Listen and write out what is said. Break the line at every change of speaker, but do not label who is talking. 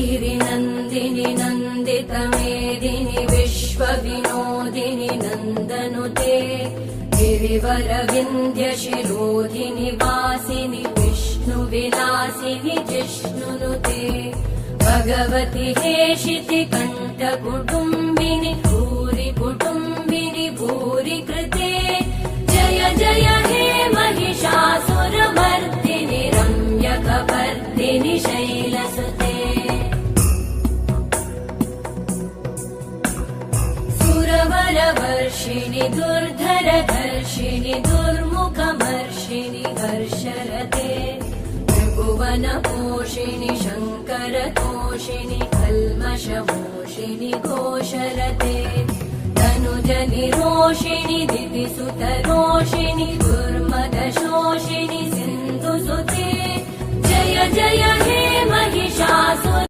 गिरिनन्दिनि नन्दितमेदिनि विश्वविनोदिनि नन्दनुते गिरिवरविन्द्यशिरोधिनि वासिनि विष्णुविलासिनि जिष्णुनुते भगवति हेशिति कण्ठकुटुम्बिनि भूरि कुटुम्बिनि भूरि कृते जय जय हे महिषासुरमर्दिनि रम्यकपर्दिनि शैलसुते सुरवरवर्षिणि दुर्धरधर्षिणि दुर्मुखमर्षिणि हर्षरते त्रिभुवनपोषिणि शङ्करतोषिणि कल्मषमोषिणि घोषरते तनुजनिरोषिणि दिविसुतरोषिणि दुर्मदशोषिणि सिन्धुसुते जय जय हे महिषासुर